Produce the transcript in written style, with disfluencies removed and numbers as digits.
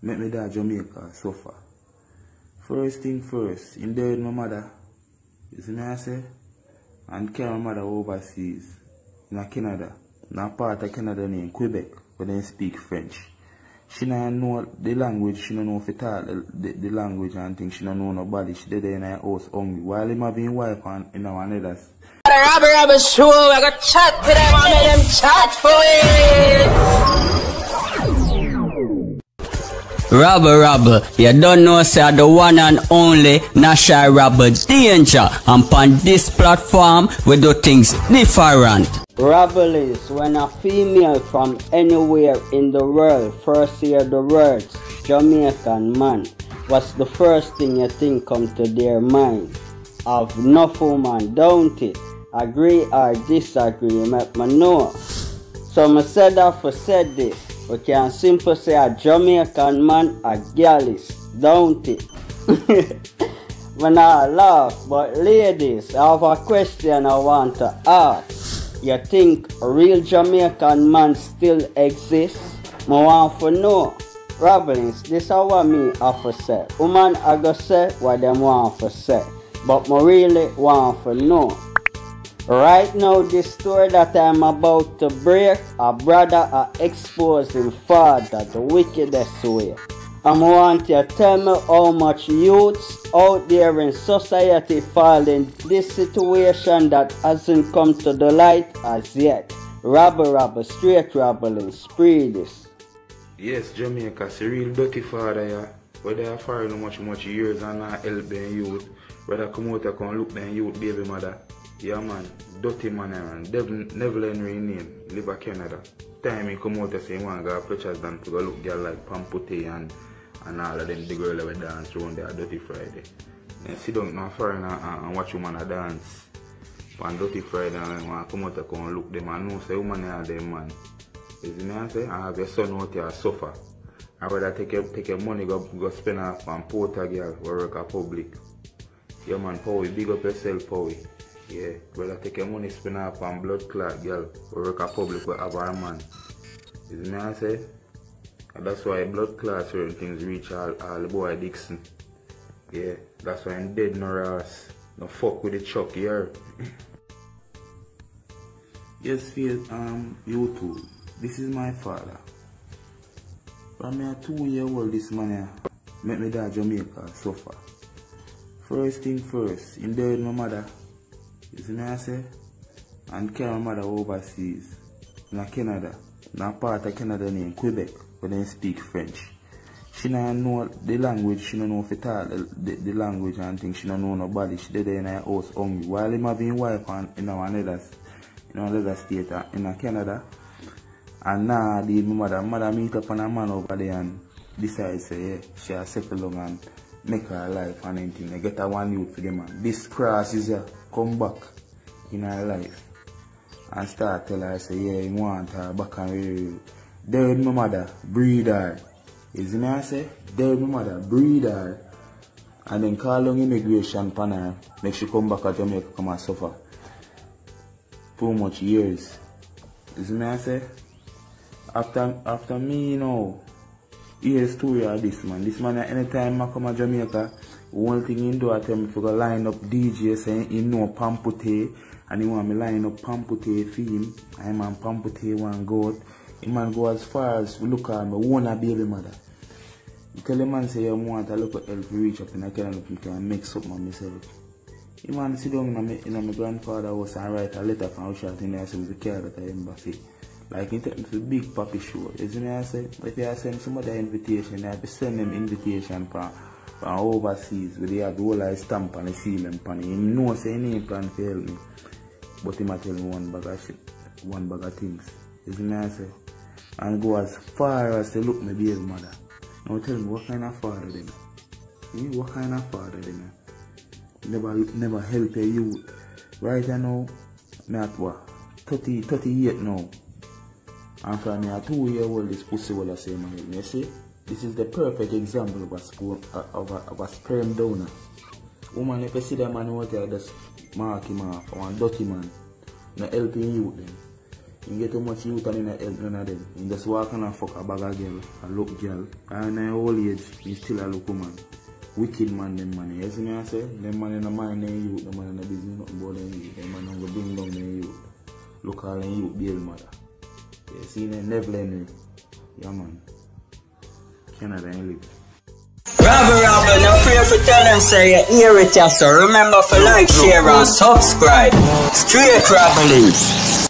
Make me that Jamaica suffer. First thing first, in there my mother, you see me I say, and carry my mother overseas, in Canada, in a part of Canada named Quebec, where they speak French. She don't know the language, she don't know if it all, the language and things, she don't know nobody, she did in her house hungry. While him having wife and in our neighbors. Robber show, I got chat to them, I made them chat for it. Robber, you don't know say the one and only National Robber Danger, and on this platform we do things different. Robber is when a female from anywhere in the world first hear the words Jamaican man. What's the first thing you think come to their mind? Of enough woman, don't it? Agree or disagree, make me know. So I said that for said this. We can simply say a Jamaican man a gallus, don't it? When I laugh, but ladies, I have a question I want to ask. You think a real Jamaican man still exists? I want to know. Robbins, this is what me have to say. Woman I go say what them want to say. But I really want to know. Right now, this story that I'm about to break, a brother are exposing father the wickedest way. I want you to tell me how much youths out there in society fall in this situation that hasn't come to the light as yet. Robber, straight robbing, spree this. Yes, Jamaica, it's a real dirty father, yeah. But they are foreign much years and not help them youth. Whether come out and come look them youth baby mother. Yeah man, dirty man and Neville Henry name, live in Canada. Time he come out and say he want to go pictures done to go look girl like Pampute and all of them the girl that dance around there Dirty Friday. And sit down now foreign and watch woman a dance on Dirty Friday and want to come out and come look them and know say woman are them man. You see me I say? I have your son out here suffer. I rather take your money go spend off on Porter girl or work at public. Yeah man, Powie, big up yourself Powie. Yeah, brother, take your money, spend up on blood clot, girl, or work at public with have our man. You see me I say? And that's why blood clot certain things reach all the boy Dixon. Yeah, that's why I'm dead no ass. No fuck with the chuck here. Yes, feel you too. This is my father. From me a 2-year-old this man here, make me that Jamaica suffer. First thing first, in there my mother. You see me I say? And carry my mother overseas, in Canada, in a part of Canada named Quebec, where they speak French. She don't know the language, she don't know if it all, the language and things, she don't know nobody, she did in her house hungry. While him having wife and in another state, in Canada, and now the mother meet up on a man over there and decide say, yeah, she has settled down and make her life and anything. They get her one youth for them man. This cross is a come back in her life and start tell her say yeah he want her back and real. Dead my mother, breed her. You see me I say? Dead my mother, breed her. And then call on immigration pan her, make she come back to Jamaica come and suffer. Too much years. You see me I say? After me you know, here's story of this man. This man anytime I come to Jamaica, one thing he do I tell me to go line up DJ saying he know Pampute and he want me line up Pampute for him. I man Pampute want go out. He man go as far as look at me, want a baby mother. You tell the man say you want a little help to reach up and I can make something of myself. He man sit down in my grandfather house and write a letter from Ushat in there so we carry that embassy. Like he take me to big papi show. You see me I say? If I send somebody an invitation, I have to send them invitation from overseas where they have the whole stamp and the seal and pan. He knows say he ain't plan to help me. But he might tell me one bag of shit, one bag of things. You see me I say? And go as far as to look my baby mother. Now tell me what kind of father them? What kind of father them? Never help a youth. Right now, me at what? 38 now. And from me a 2-year-old this pussy will say my head. You see? This is the perfect example of a sperm donor. Woman if you see that man out there just mark him off or a dirty man, not helping you then. You get too much youth and you help none of them. You just walk and fuck a bag of girl, a look girl. And in your old age, you still a look woman. Wicked man, them money. You see me I say? Them man in the mind, they youth. Them man in the business, nothing about them youth. Them man don't go bring down them youth. Look all them youth, bail mother. You see them, never learn me. Yeah man. Canada ain't live. Robber, no fear for tell them say you hear it, so remember to like, share and subscribe. Straight Robberlings.